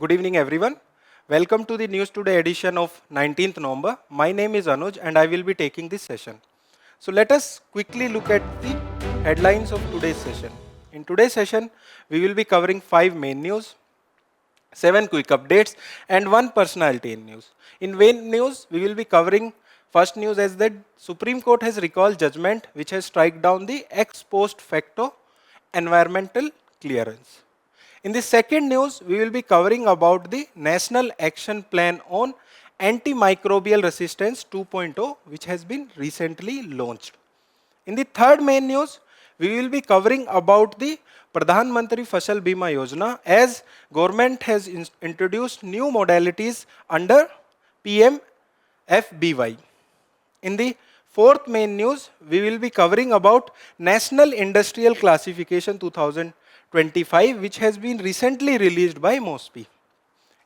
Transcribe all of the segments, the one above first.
Good evening, everyone. Welcome to the News Today edition of 19th November. My name is Anuj and I will be taking this session. So let us quickly look at the headlines of today's session. In today's session, we will be covering 5 main news, 7 quick updates and 1 personality in news. In main news, we will be covering first news as that Supreme Court has recalled judgment which has struck down the ex post facto environmental clearance. In the second news, we will be covering about the National Action Plan on Antimicrobial Resistance 2.0 which has been recently launched. In the third main news, we will be covering about the Pradhan Mantri Fasal Bima Yojana as government has introduced new modalities under PMFBY. In the fourth main news, we will be covering about National Industrial Classification 2025 which has been recently released by MOSPI.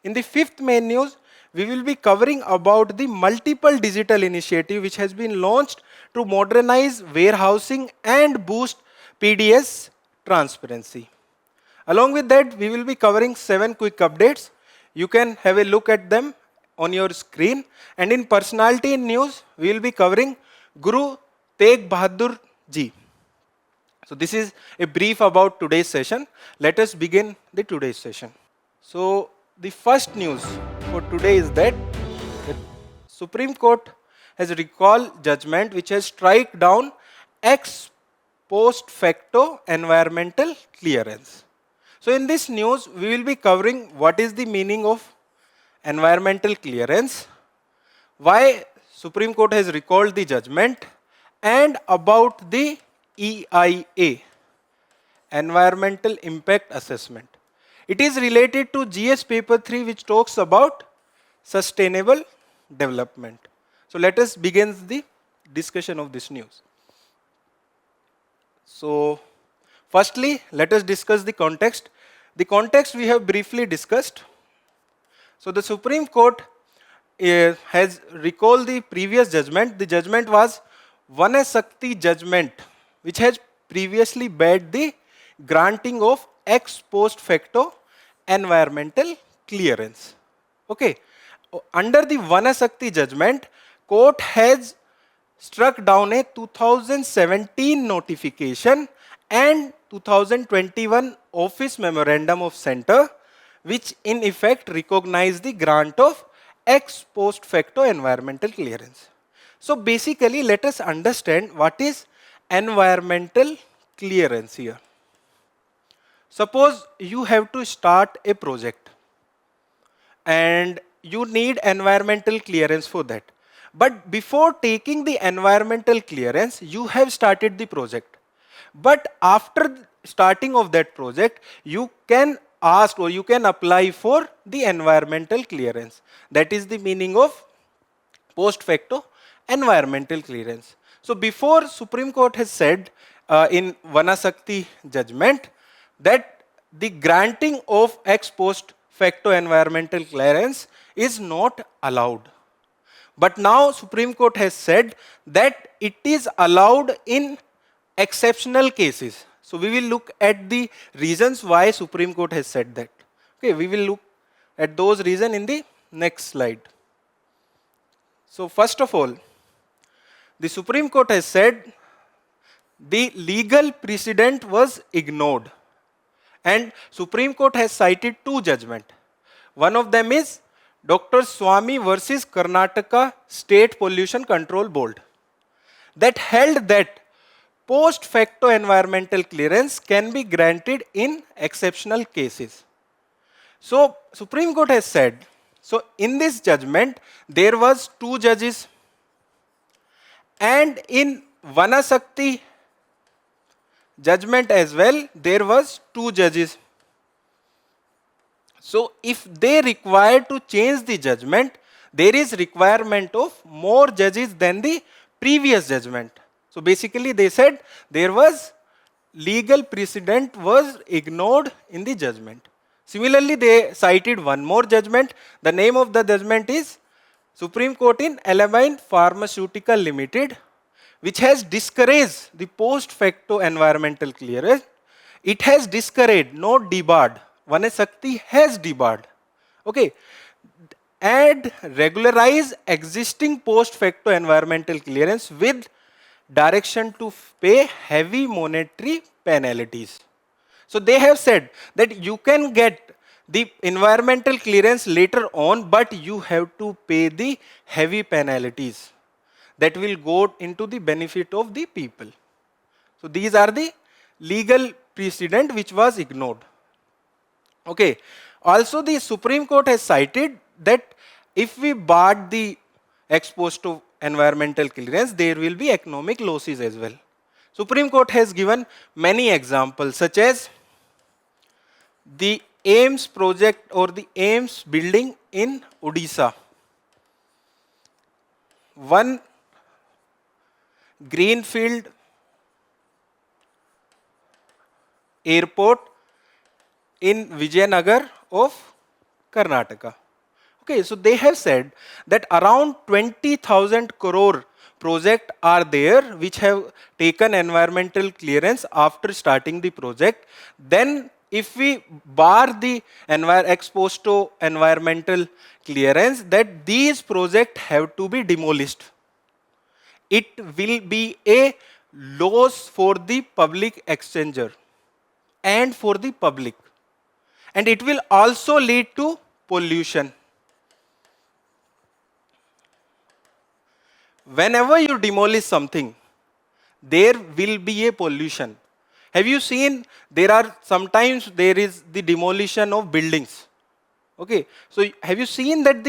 In the fifth main news, we will be covering about the multiple digital initiative which has been launched to modernize warehousing and boost PDS transparency. Along with that, we will be covering 7 quick updates. You can have a look at them on your screen. And in personality in news, we will be covering Guru Tegh Bahadur ji. So this is a brief about today's session. Let us begin the today's session. So the first news for today is that the Supreme Court has recalled judgment which has struck down ex post facto environmental clearance. So in this news, we will be covering what is the meaning of environmental clearance, why Supreme Court has recalled the judgment, and about the EIA, Environmental Impact Assessment. It is related to GS paper 3 which talks about sustainable development. So let us begin the discussion of this news. So firstly, let us discuss the context. The context we have briefly discussed. So the Supreme Court has recalled the previous judgment. The judgment was Vanasakti judgment which has previously banned the granting of ex post facto environmental clearance. Okay. Under the Vanasakti judgment, court has struck down a 2017 notification and 2021 office memorandum of center which in effect recognize the grant of ex post facto environmental clearance. So basically, let us understand what is environmental clearance here. Suppose you have to start a project and you need environmental clearance for that. But before taking the environmental clearance, you have started the project. But after starting of that project, you can ask or you can apply for the environmental clearance. That is the meaning of post facto environmental clearance. So before Supreme Court has said in Vanasakti judgment that the granting of ex post facto environmental clearance is not allowed. But now Supreme Court has said that it is allowed in exceptional cases. So we will look at the reasons why Supreme Court has said that. Okay, we will look at those reasons in the next slide. So first of all, the Supreme Court has said the legal precedent was ignored. And Supreme Court has cited 2 judgments. One of them is Dr. Swamy versus Karnataka State Pollution Control Board that held that post facto environmental clearance can be granted in exceptional cases. So Supreme Court has said, so in this judgment there was 2 judges and in Vanasakti judgment as well there was 2 judges. So if they require to change the judgment, there is requirement of more judges than the previous judgment. So basically they said there was legal precedent was ignored in the judgment. Similarly, they cited one more judgment. The name of the judgment is Supreme Court in Alamine Pharmaceutical Limited, which has discouraged the post facto environmental clearance. It has discouraged, not debarred. Vanasakti has debarred. Okay, and regularize existing post facto environmental clearance with direction to pay heavy monetary penalties. So they have said that you can get the environmental clearance later on, but you have to pay the heavy penalties that will go into the benefit of the people. So these are the legal precedent which was ignored. Okay. Also, the Supreme Court has cited that if we barred the ex post environmental clearance, there will be economic losses as well. Supreme Court has given many examples, such as the AIMS project or the AIMS building in Odisha. One greenfield airport in Vijayanagar of Karnataka. Okay, so they have said that around 20,000 crore projects are there which have taken environmental clearance after starting the project. Then if we bar the ex posto environmental clearance, that these projects have to be demolished. It will be a loss for the public exchanger and for the public. And it will also lead to pollution. Whenever you demolish something, there will be a pollution. Have you seen sometimes there is the demolition of buildings? Okay, so have you seen that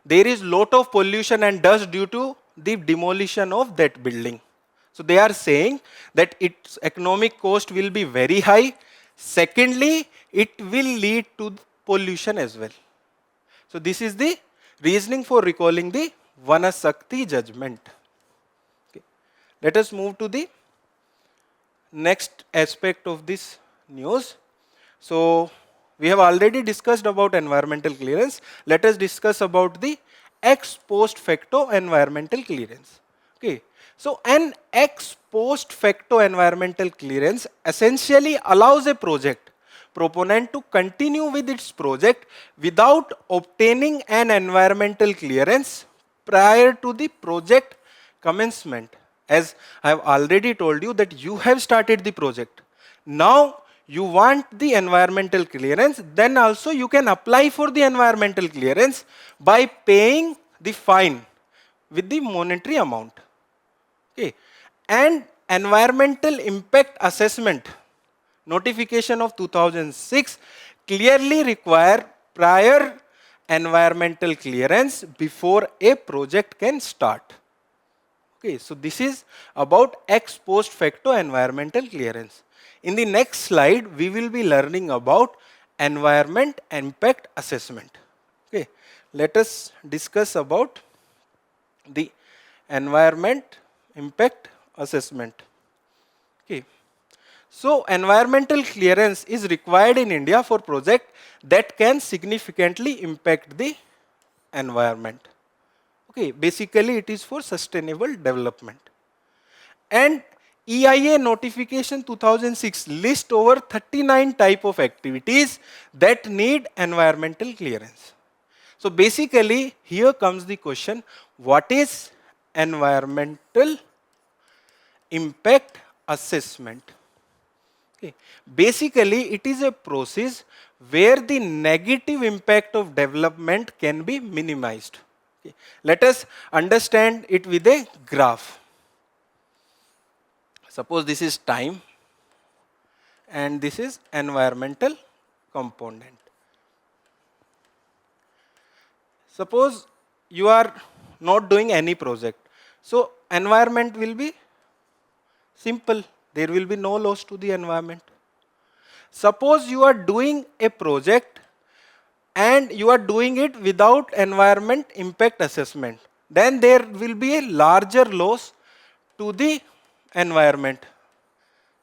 there is lot of pollution and dust due to the demolition of that building? So they are saying that its economic cost will be very high. Secondly, it will lead to pollution as well. So this is the reasoning for recalling the Vanasakti judgment. Okay. Let us move to the next aspect of this news. So we have already discussed about environmental clearance. Let us discuss about the ex post facto environmental clearance. Okay. So an ex post facto environmental clearance essentially allows a project proponent to continue with its project without obtaining an environmental clearance prior to the project commencement. As I have already told you that you have started the project. Now you want the environmental clearance, then also you can apply for the environmental clearance by paying the fine with the monetary amount. Okay. And environmental impact assessment notification of 2006 clearly require prior environmental clearance before a project can start. Okay, so this is about ex post facto environmental clearance. In the next slide, we will be learning about environment impact assessment. Okay, let us discuss about the environment impact assessment. Okay. So environmental clearance is required in India for projects that can significantly impact the environment. Okay, basically it is for sustainable development. And EIA notification 2006 list over 39 type of activities that need environmental clearance. So basically here comes the question, what is environmental impact assessment? Okay. Basically, it is a process where the negative impact of development can be minimized. Okay. Let us understand it with a graph. Suppose this is time and this is environmental component. Suppose you are not doing any project. So environment will be simple. There will be no loss to the environment. Suppose you are doing a project and you are doing it without environment impact assessment. Then there will be a larger loss to the environment.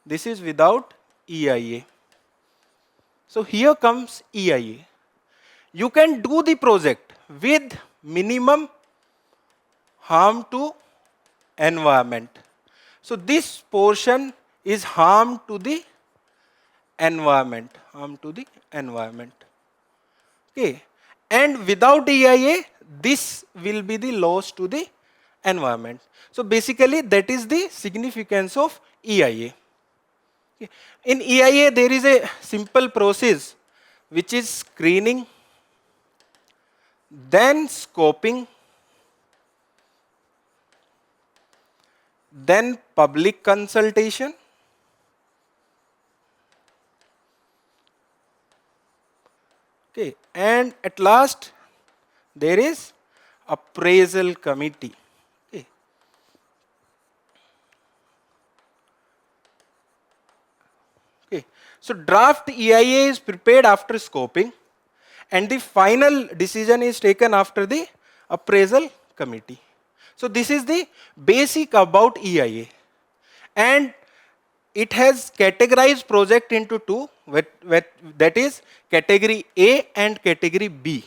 This is without EIA. So here comes EIA. You can do the project with minimum harm to environment. So this portion is harm to the environment. Okay. Okay, and without EIA, this will be the loss to the environment. So basically, that is the significance of EIA. Okay. In EIA, there is a simple process which is screening, then scoping, then public consultation, okay, and at last there is appraisal committee. Okay. Okay. So draft EIA is prepared after scoping, and the final decision is taken after the appraisal committee. So this is the basic about EIA, and it has categorized project into two, that is category A and category B.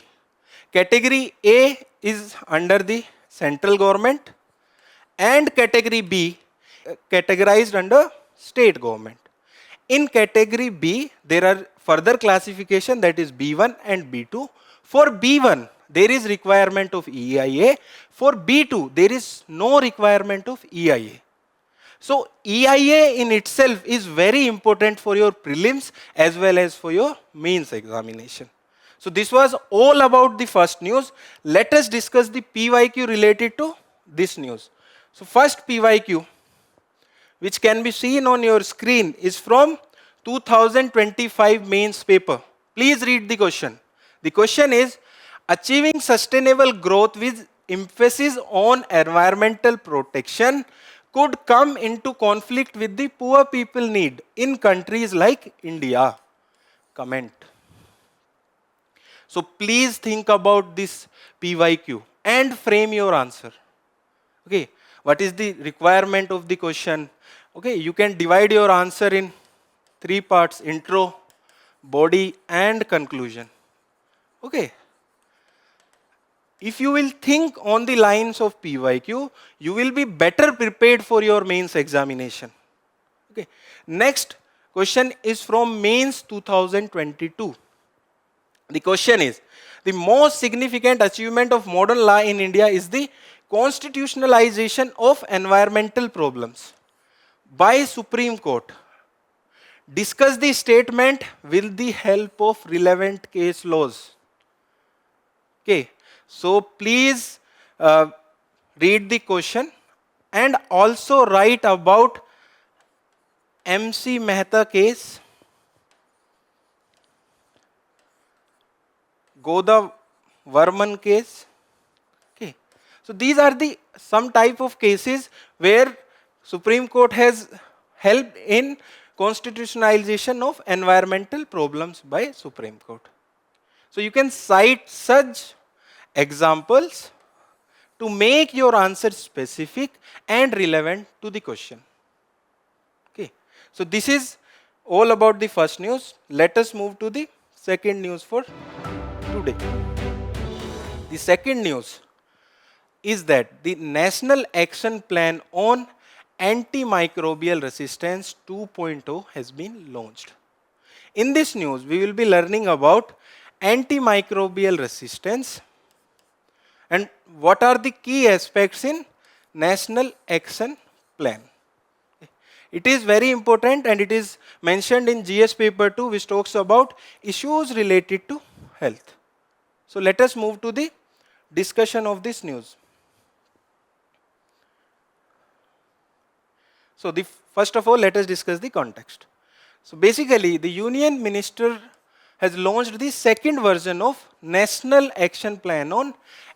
Category A is under the central government, and category B categorized under state government. In category B, there are further classification, that is B1 and B2. For B1, there is requirement of EIA. For B2, there is no requirement of EIA. So EIA in itself is very important for your prelims as well as for your mains examination. So this was all about the first news. Let us discuss the PYQ related to this news. So first PYQ, which can be seen on your screen, is from 2025 mains paper. Please read the question. The question is, achieving sustainable growth with emphasis on environmental protection could come into conflict with the poor people need in countries like India. Comment. So please think about this PYQ and frame your answer. Okay, what is the requirement of the question? Okay, you can divide your answer in three parts: intro, body, and conclusion. Okay. If you will think on the lines of PYQ, you will be better prepared for your mains examination. Okay. Next question is from mains 2022. The question is, the most significant achievement of modern law in India is the constitutionalization of environmental problems by Supreme Court. Discuss the statement with the help of relevant case laws. Okay, so please read the question and also write about MC Mehta case, Goda Varman case. Okay, so these are the some type of cases where Supreme Court has helped in constitutionalization of environmental problems by Supreme Court. So you can cite such examples to make your answer specific and relevant to the question. Okay. So this is all about the first news. Let us move to the second news for today. The second news is that the National Action Plan on Antimicrobial Resistance 2.0 has been launched. In this news, we will be learning about antimicrobial resistance and what are the key aspects in National Action Plan. It is very important and it is mentioned in GS paper 2, which talks about issues related to health. So let us move to the discussion of this news. So first of all, let us discuss the context. So basically, the Union Minister has launched the second version of National Action Plan on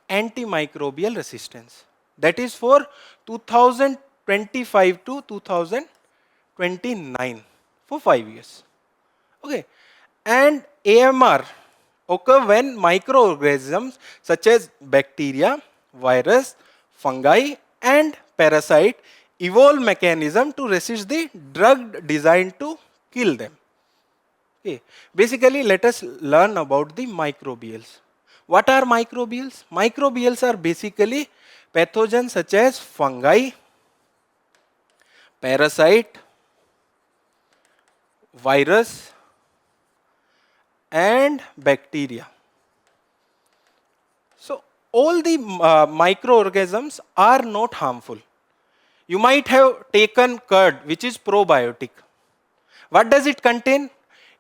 Antimicrobial Resistance. That is for 2025 to 2029, for 5 years. Okay, and AMR occur when microorganisms such as bacteria, virus, fungi, and parasite evolve mechanism to resist the drug designed to kill them. Okay. Basically, let us learn about the microbials. What are microbials? Microbials are basically pathogens such as fungi, parasite, virus, and bacteria. all the microorganisms are not harmful. You might have taken curd, which is probiotic. What does it contain?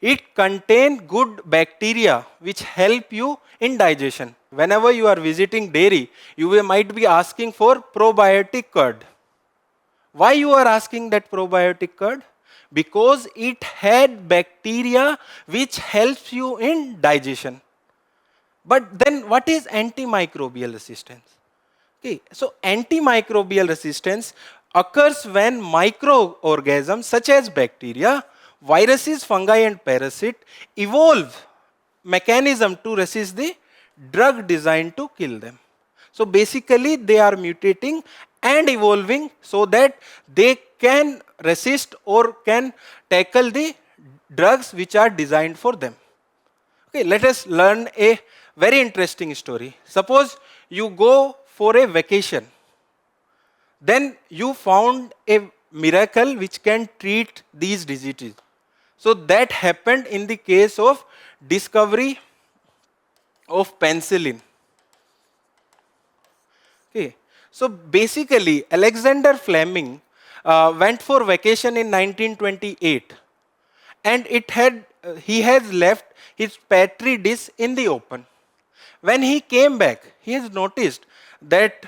It contains good bacteria which help you in digestion. Whenever you are visiting dairy, might be asking for probiotic curd. Why you are asking that probiotic curd? Because it had bacteria which helps you in digestion. But then what is antimicrobial resistance? Okay, so antimicrobial resistance occurs when microorganisms such as bacteria, viruses, fungi and parasites evolve mechanism to resist the drug designed to kill them. So basically they are mutating and evolving so that they can resist or can tackle the drugs which are designed for them. Okay, let us learn a very interesting story. Suppose you go for a vacation, then you found a miracle which can treat these diseases. So that happened in the case of discovery of penicillin. Okay, so basically Alexander Fleming went for vacation in 1928, and he has left his petri dish in the open. When he came back, he has noticed that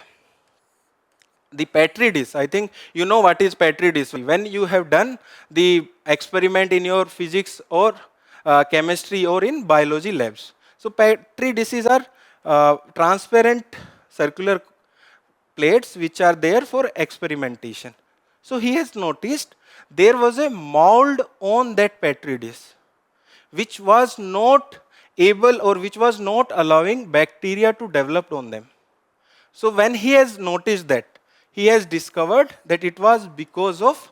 the petri dish, I think you know what is petri dish. When you have done the experiment in your physics or chemistry or in biology labs. So petri dishes are transparent circular plates which are there for experimentation. So he has noticed there was a mold on that petri dish which was not able or which was not allowing bacteria to develop on them. So when he has noticed that, he has discovered that it was because of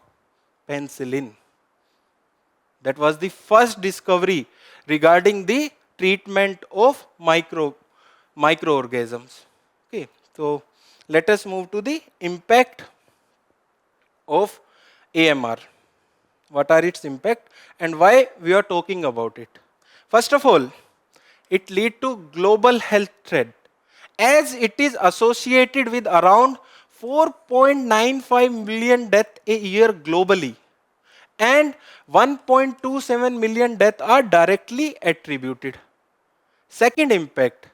penicillin. That was the first discovery regarding the treatment of microorganisms. Okay, so let us move to the impact of AMR. What are its impact and why we are talking about it? First of all, it lead to global health threat as it is associated with around 4.95 million deaths a year globally, and 1.27 million deaths are directly attributed. Second impact,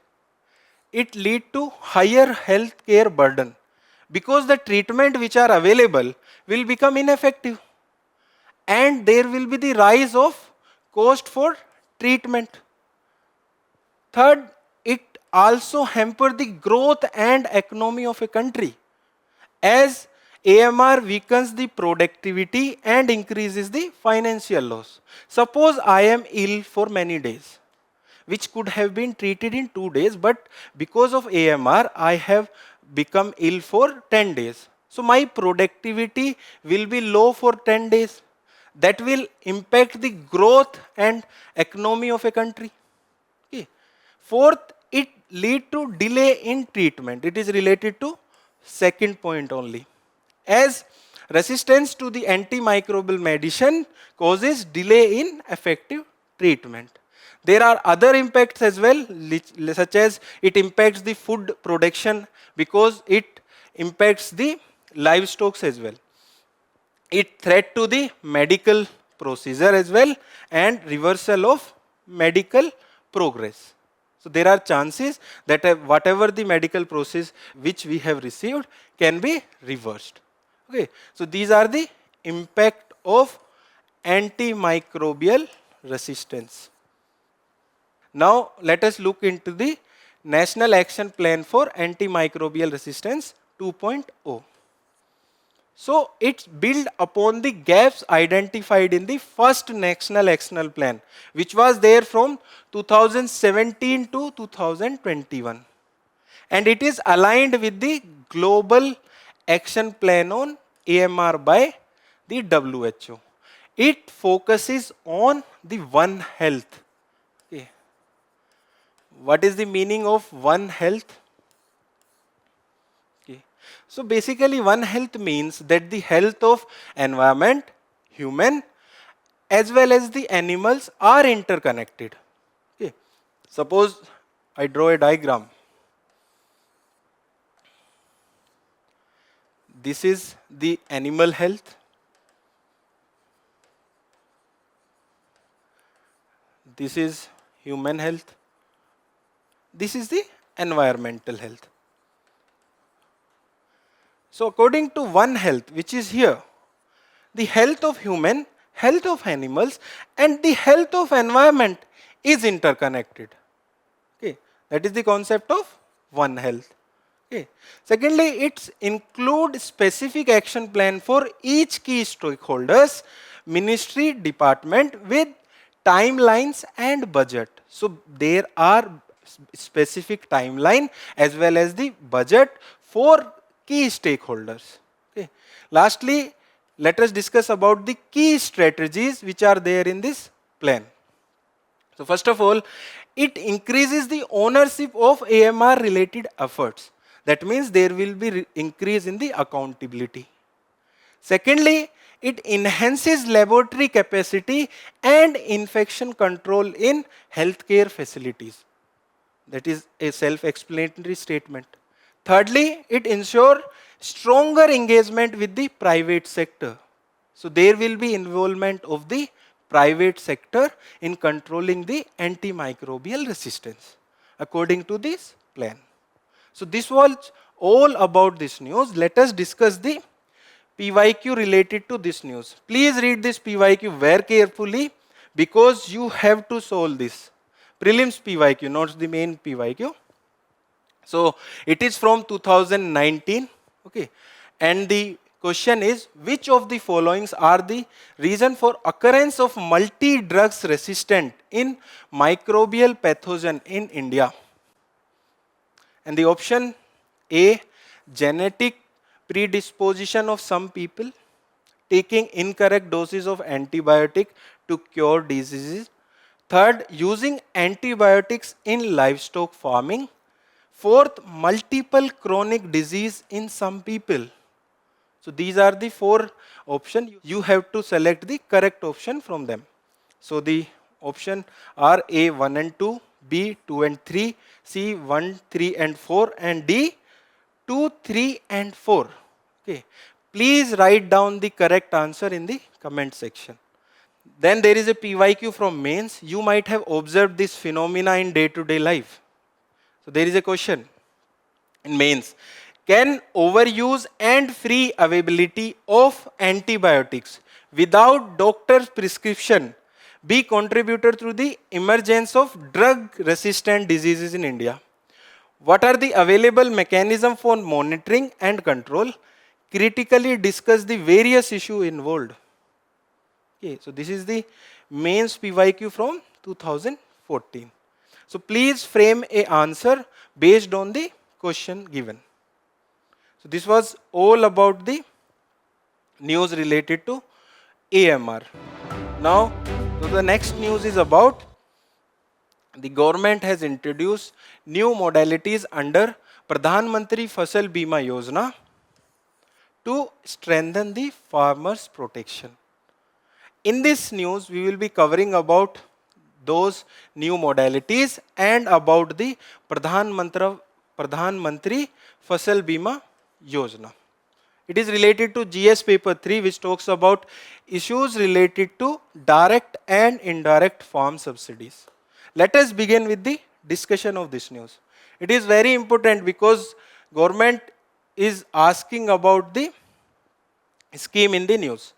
it lead to higher healthcare burden because the treatment which are available will become ineffective and there will be the rise of cost for treatment. Third, it also hamper the growth and economy of a country as AMR weakens the productivity and increases the financial loss. Suppose I am ill for many days, which could have been treated in 2 days, but because of AMR, I have become ill for 10 days. So my productivity will be low for 10 days. That will impact the growth and economy of a country. Okay. Fourth, it lead to delay in treatment. It is related to second point only. As resistance to the antimicrobial medicine causes delay in effective treatment. There are other impacts as well, such as it impacts the food production because it impacts the livestock as well. It threat to the medical procedure as well and reversal of medical progress. So there are chances that whatever the medical process which we have received can be reversed. Okay, so these are the impact of antimicrobial resistance. Now let us look into the National Action Plan for Antimicrobial Resistance 2.0. So it's built upon the gaps identified in the first National Action Plan, which was there from 2017 to 2021. And it is aligned with the Global Action Plan on AMR by the WHO. It focuses on the One Health. Okay. What is the meaning of One Health? So basically One Health means that the health of environment, human as well as the animals are interconnected. Okay. Suppose I draw a diagram. This is the animal health. This is human health. This is the environmental health. So according to One Health, which is here, the health of human, health of animals, and the health of environment is interconnected. Okay, that is the concept of One Health. Okay. Secondly, it include specific action plan for each key stakeholders, ministry, department with timelines and budget. So there are specific timeline as well as the budget for key stakeholders. Okay. Lastly, let us discuss about the key strategies which are there in this plan. So first of all, it increases the ownership of AMR related efforts. That means there will be increase in the accountability. Secondly, it enhances laboratory capacity and infection control in healthcare facilities. That is a self-explanatory statement. Thirdly, it ensures stronger engagement with the private sector. So there will be involvement of the private sector in controlling the antimicrobial resistance according to this plan. So this was all about this news. Let us discuss the PYQ related to this news. Please read this PYQ very carefully because you have to solve this. Prelims PYQ, not the main PYQ. So it is from 2019. Okay. And the question is, which of the followings are the reason for occurrence of multi-drugs resistant in microbial pathogen in India? And the option A, genetic predisposition of some people, taking incorrect doses of antibiotic to cure diseases. Third, using antibiotics in livestock farming. Fourth, multiple chronic disease in some people. So these are the four options. You have to select the correct option from them. So the option are A 1 and 2, B 2 and 3, C 1, 3 and 4, and D 2, 3 and 4. Okay. Please write down the correct answer in the comment section. Then there is a PYQ from mains. You might have observed this phenomena in day-to-day life. So there is a question in mains. Can overuse and free availability of antibiotics without doctor's prescription be contributed to the emergence of drug-resistant diseases in India? What are the available mechanisms for monitoring and control? Critically discuss the various issues involved. Okay, so this is the mains PYQ from 2014. So please frame a answer based on the question given. So this was all about the news related to AMR. Now, so the next news is about the government has introduced new modalities under Pradhan Mantri Fasal Bima Yojana to strengthen the farmers' protection. In this news, we will be covering about those new modalities and about the Pradhan Mantri Fasal Bima Yojana. It is related to GS paper 3, which talks about issues related to direct and indirect farm subsidies. Let us begin with the discussion of this news. It is very important because government is asking about the scheme in the news.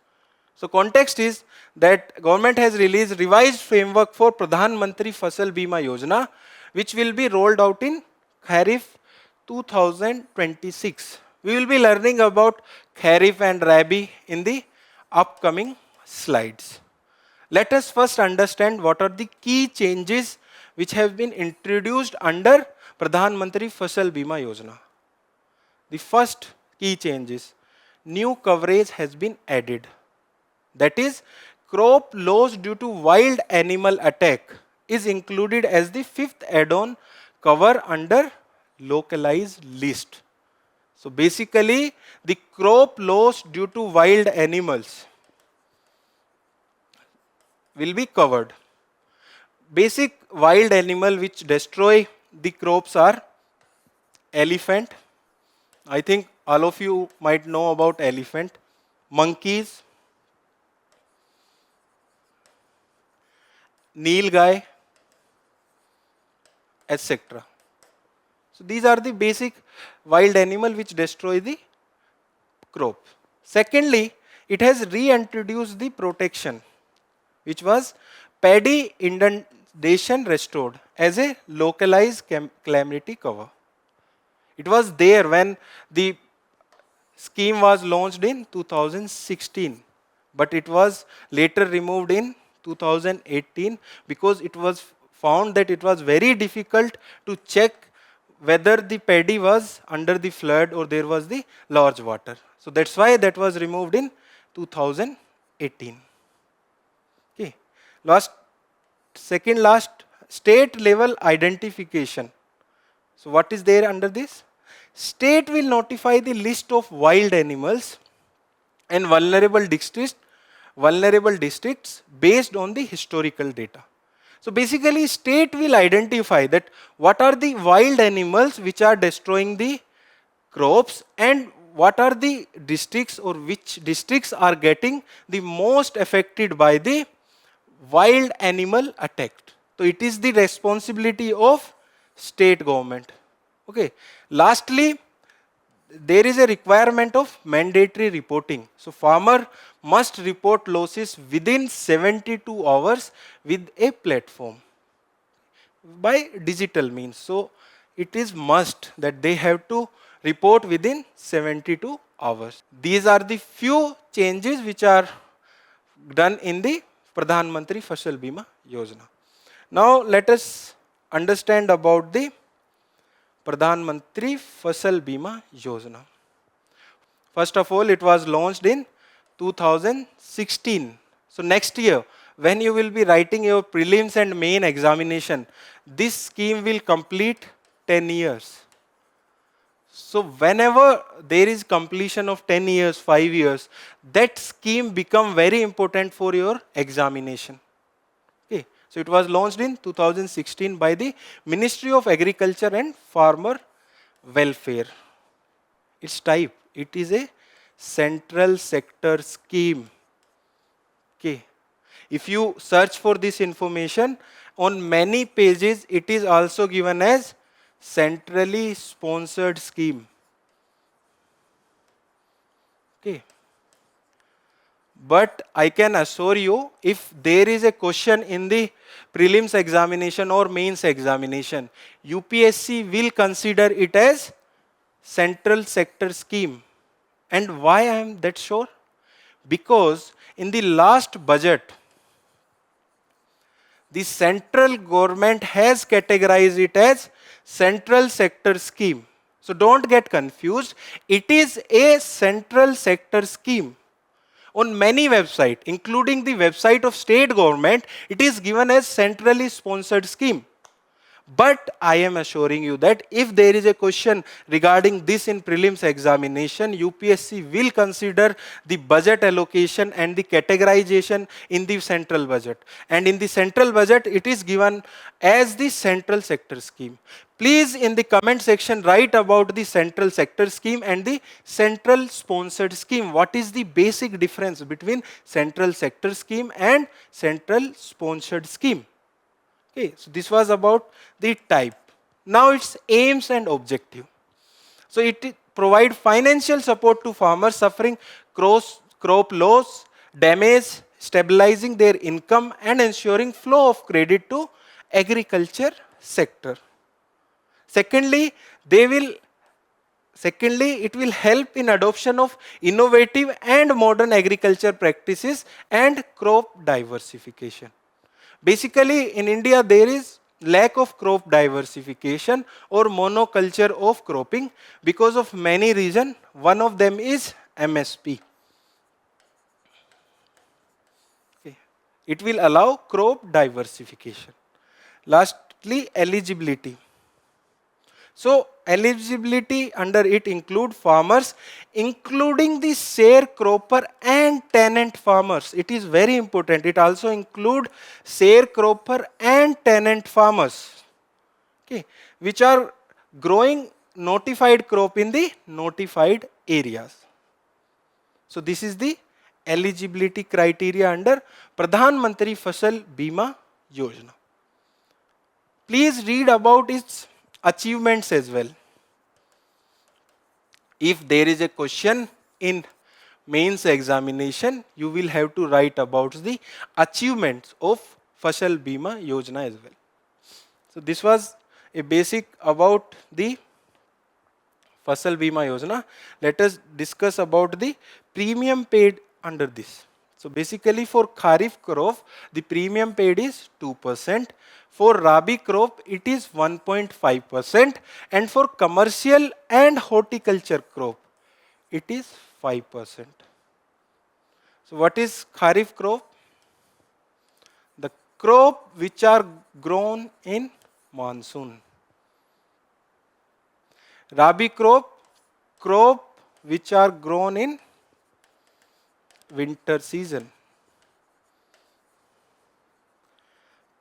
So context is that government has released revised framework for Pradhan Mantri Fasal Bima Yojana, which will be rolled out in Kharif 2026. We will be learning about Kharif and Rabi in the upcoming slides. Let us first understand what are the key changes which have been introduced under Pradhan Mantri Fasal Bima Yojana. The first key change is new coverage has been added. That is, crop loss due to wild animal attack is included as the fifth add-on cover under localized list. So basically, the crop loss due to wild animals will be covered. Basic wild animal which destroy the crops are elephant. I think All of you might know about elephant, monkeys, nilgai, etc. So these are the basic wild animal which destroy the crop. Secondly, it has reintroduced the protection, which was paddy inundation restored as a localized calamity cover. It was there when the scheme was launched in 2016, but it was later removed in 2018 because it was found that it was very difficult to check whether the paddy was under the flood or there was the large water. So that's why that was removed in 2018. Okay. Second last, state level identification. So what is there under this? State will notify the list of wild animals and vulnerable districts based on the historical data. So basically state will identify that what are the wild animals which are destroying the crops and what are the districts or which districts are getting the most affected by the wild animal attack. So it is the responsibility of state government. Okay. Lastly, there is a requirement of mandatory reporting. So farmer must report losses within 72 hours with a platform by digital means. So it is must that they have to report within 72 hours. These are the few changes which are done in the Pradhan Mantri Fasal Bima Yojana. Now let us understand about the Pradhan Mantri Fasal Bima Yojana. First of all, it was launched in 2016. So next year, when you will be writing your prelims and main examination, this scheme will complete 10 years. So whenever there is completion of 10 years, 5 years, that scheme become very important for your examination. Okay. So it was launched in 2016 by the Ministry of Agriculture and Farmer Welfare. Its type, it is a central sector scheme. Okay. If you search for this information, on many pages it is also given as centrally sponsored scheme. Okay. But I can assure you, if there is a question in the prelims examination or mains examination, UPSC will consider it as central sector scheme. And why I am that sure? Because in the last budget, the central government has categorized it as central sector scheme. So don't get confused. It is a central sector scheme. On many websites, including the website of state government, it is given as centrally sponsored scheme. But I am assuring you that if there is a question regarding this in prelims examination, UPSC will consider the budget allocation and the categorization in the central budget. And in the central budget, it is given as the central sector scheme. Please in the comment section write about the central sector scheme and the central sponsored scheme. What is the basic difference between central sector scheme and central sponsored scheme? Okay, so this was about the type. Now its aims and objective. So it provide financial support to farmers suffering crop loss, damage, stabilizing their income and ensuring flow of credit to agriculture sector. Secondly, it will help in adoption of innovative and modern agriculture practices and crop diversification. Basically, in India, there is lack of crop diversification or monoculture of cropping because of many reasons. One of them is MSP. Okay. It will allow crop diversification. Lastly, eligibility. So eligibility under it include farmers, including the sharecropper and tenant farmers. It is very important. It also include sharecropper and tenant farmers, okay, which are growing notified crop in the notified areas. So this is the eligibility criteria under Pradhan Mantri Fasal Bima Yojana. Please read about its achievements as well. If there is a question in mains examination, you will have to write about the achievements of Fasal Bima Yojana as well. So this was a basic about the Fasal Bima Yojana. Let us discuss about the premium paid under this. So basically for Kharif crop, the premium paid is 2%. For Rabi crop, it is 1.5%. And for commercial and horticulture crop, it is 5%. So what is Kharif crop? The crop which are grown in monsoon. Rabi crop which are grown in winter season.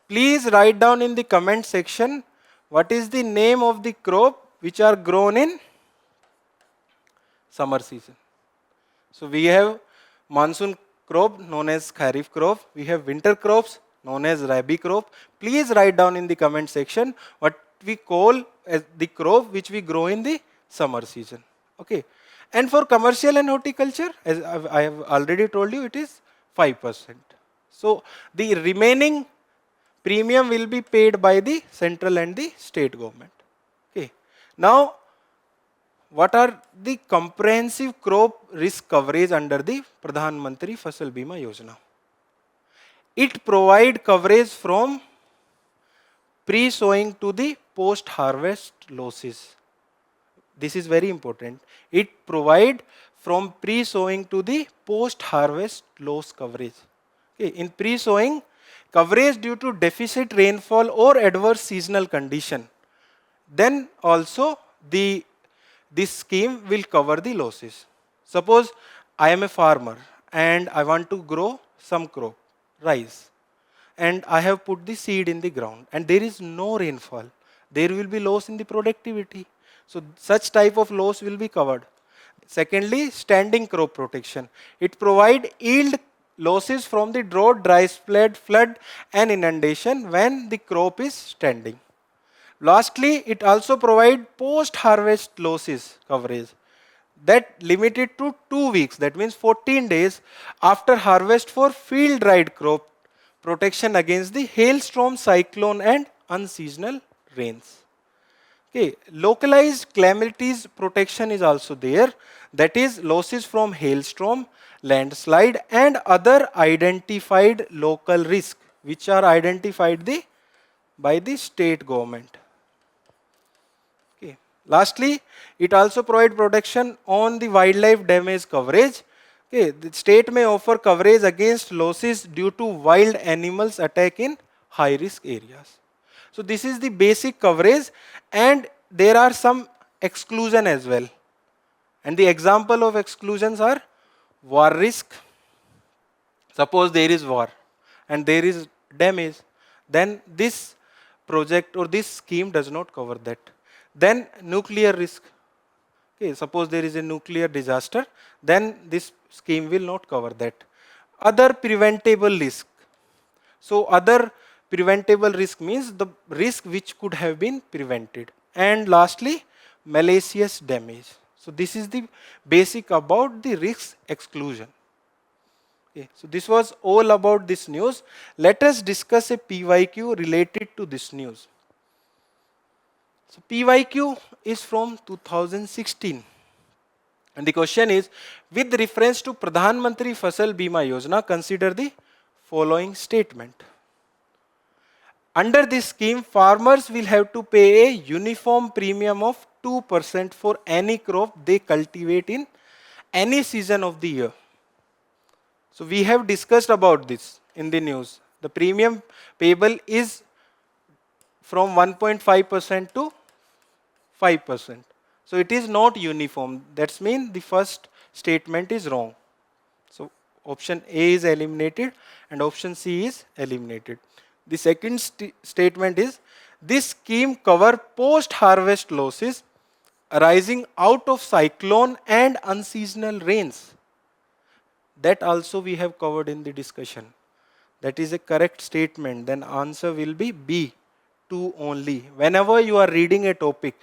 Please write down in the comment section what is the name of the crop which are grown in summer season. So we have monsoon crop known as Kharif crop. We have winter crops known as Rabi crop. Please write down in the comment section what we call as the crop which we grow in the summer season. Okay. And for commercial and horticulture, as I have already told you, it is 5%. So the remaining premium will be paid by the central and the state government. Okay. Now, what are the comprehensive crop risk coverage under the Pradhan Mantri Fasal Bima Yojana? It provides coverage from pre-sowing to the post-harvest losses. This is very important. It provides from pre-sowing to the post-harvest loss coverage. Okay. In pre-sowing, coverage due to deficit rainfall or adverse seasonal condition. Then also this scheme will cover the losses. Suppose I am a farmer and I want to grow some crop, rice, and I have put the seed in the ground and there is no rainfall. There will be loss in the productivity. So such type of loss will be covered. Secondly, standing crop protection. It provides yield losses from the drought, dry spell, flood and inundation when the crop is standing. Lastly, it also provides post-harvest losses coverage that limited to 2 weeks, that means 14 days after harvest for field dried crop protection against the hailstorm, cyclone and unseasonal rains. Okay, localized calamities protection is also there, that is losses from hailstorm, landslide and other identified local risk which are identified by the state government. Okay. Lastly, it also provides protection on the wildlife damage coverage. Okay. The state may offer coverage against losses due to wild animals attack in high risk areas. So this is the basic coverage and there are some exclusion as well. And the example of exclusions are war risk. Suppose there is war and there is damage, then this project or this scheme does not cover that. Then nuclear risk. Okay, suppose there is a nuclear disaster, then this scheme will not cover that. Other preventable risk. So other preventable risk means the risk which could have been prevented. And lastly, malicious damage. So this is the basic about the risk exclusion. Okay, so this was all about this news. Let us discuss a PYQ related to this news. So PYQ is from 2016. And the question is, with reference to Pradhan Mantri Fasal Bima Yojana, consider the following statement. Under this scheme, farmers will have to pay a uniform premium of 2% for any crop they cultivate in any season of the year. So we have discussed about this in the news. The premium payable is from 1.5% to 5%. So it is not uniform. That means the first statement is wrong. So option A is eliminated and option C is eliminated. The second statement is, this scheme cover post-harvest losses arising out of cyclone and unseasonal rains. That also we have covered in the discussion. That is a correct statement. Then answer will be B, 2 only. Whenever you are reading a topic,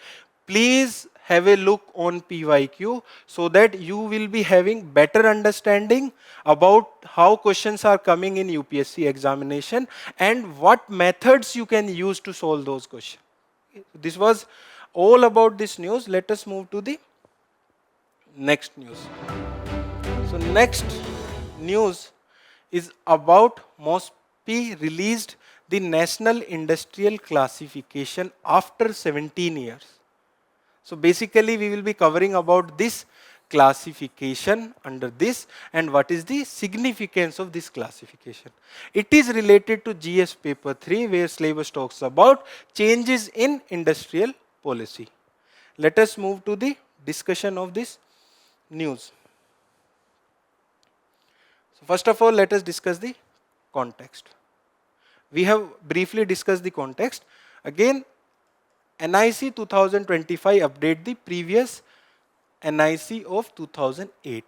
please have a look on PYQ so that you will be having better understanding about how questions are coming in UPSC examination and what methods you can use to solve those questions. This was all about this news. Let us move to the next news. So next news is about MOSPI released the National Industrial Classification after 17 years. So basically we will be covering about this classification under this and what is the significance of this classification. It is related to GS paper 3 where syllabus talks about changes in industrial policy. Let us move to the discussion of this news. So first of all, let us discuss the context. We have briefly discussed the context. Again, NIC 2025 update the previous NIC of 2008.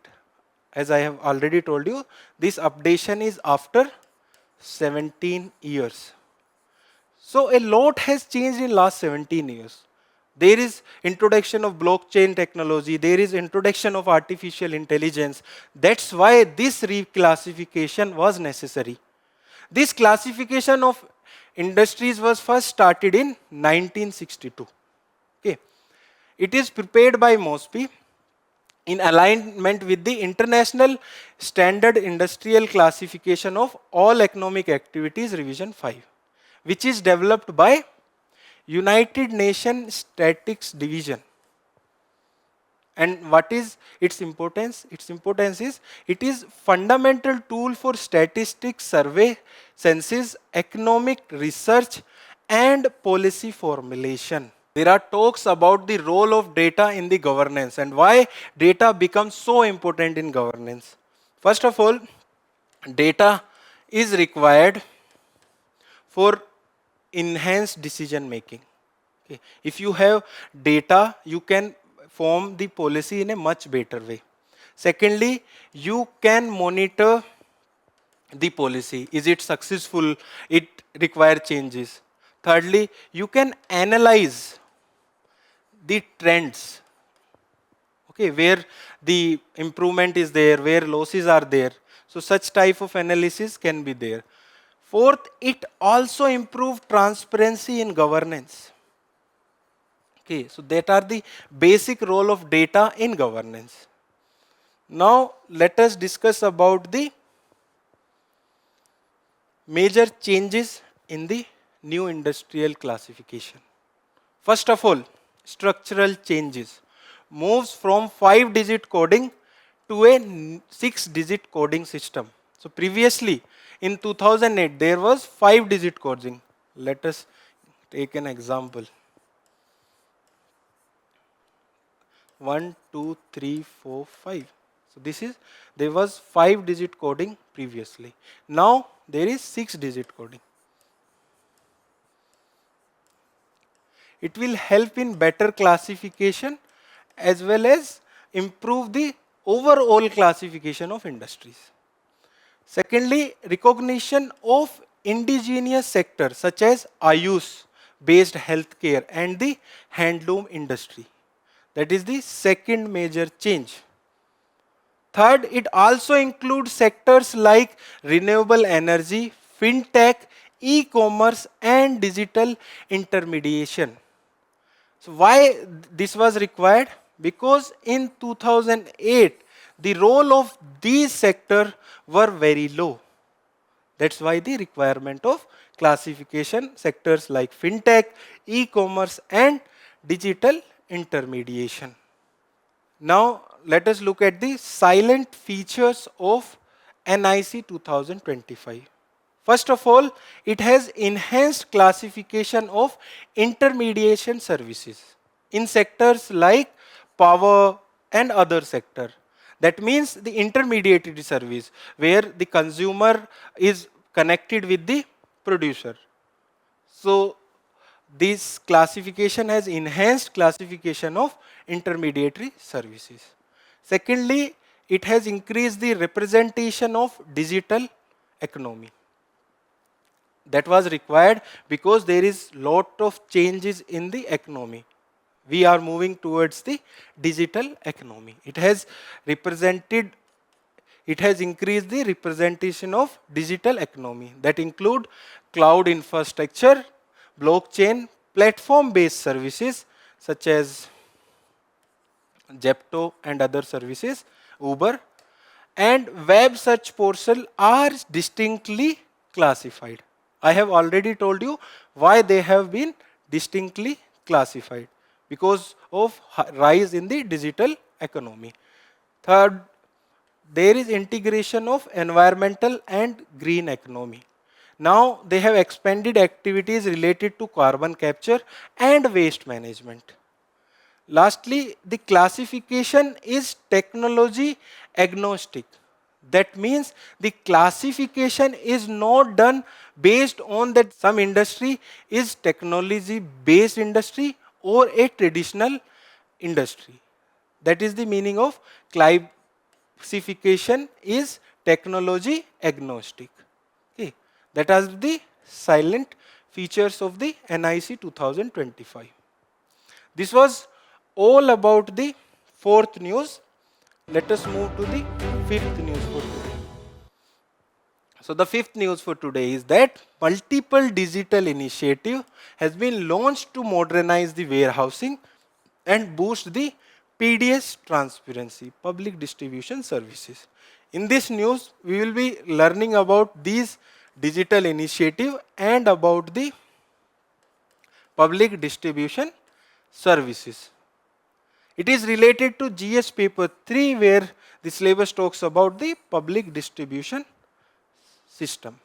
As I have already told you, this updation is after 17 years. So a lot has changed in last 17 years. There is introduction of blockchain technology, there is introduction of artificial intelligence. That's why this reclassification was necessary. This classification of industries was first started in 1962. Okay. It is prepared by MOSPI in alignment with the International Standard Industrial Classification of All Economic Activities Revision 5, which is developed by United Nations Statistics Division. And what is its importance? Its importance is it is fundamental tool for statistics, survey, census, economic research and policy formulation. There are talks about the role of data in the governance and why data becomes so important in governance. First of all, data is required for enhanced decision making. Okay. If you have data, you can form the policy in a much better way. Secondly, you can monitor the policy. Is it successful? It requires changes. Thirdly, you can analyze the trends. Okay, where the improvement is there, where losses are there. So such type of analysis can be there. Fourth, it also improves transparency in governance. Okay, so that are the basic role of data in governance. Now let us discuss about the major changes in the new industrial classification. First of all, structural changes. Moves from 5-digit coding to a 6-digit coding system. So previously in 2008 there was 5-digit coding. Let us take an example. 1, 2, 3, 4, 5. So this is, there was 5-digit coding previously. Now there is 6-digit coding. It will help in better classification as well as improve the overall classification of industries. Secondly, recognition of indigenous sectors such as Ayush based healthcare and the handloom industry. That is the second major change. Third, it also includes sectors like renewable energy, fintech, e-commerce and digital intermediation. So why this was required? Because in 2008, the role of these sectors were very low. That's why the requirement of classification sectors like fintech, e-commerce and digital intermediation. Now let us look at the silent features of NIC 2025. First of all, it has enhanced classification of intermediation services in sectors like power and other sector. That means the intermediary service where the consumer is connected with the producer. So This classification has enhanced classification of intermediary services. Secondly, it has increased the representation of digital economy. That was required because there is lot of changes in the economy. We are moving towards the digital economy. It has increased the representation of digital economy that include cloud infrastructure, blockchain, platform-based services such as Zepto and other services, Uber, and web search portal are distinctly classified. I have already told you why they have been distinctly classified because of rise in the digital economy. Third, there is integration of environmental and green economy. Now they have expanded activities related to carbon capture and waste management. Lastly, the classification is technology agnostic. That means the classification is not done based on that some industry is technology based industry or a traditional industry. That is the meaning of classification is technology agnostic. Okay. That are the silent features of the NIC 2025. This was all about the fourth news. Let us move to the fifth news for today. So the fifth news for today is that multiple digital initiative has been launched to modernize the warehousing and boost the PDS transparency, public distribution services. In this news, we will be learning about these digital initiative and about the public distribution services. It is related to GS paper 3 where the syllabus talks about the public distribution system.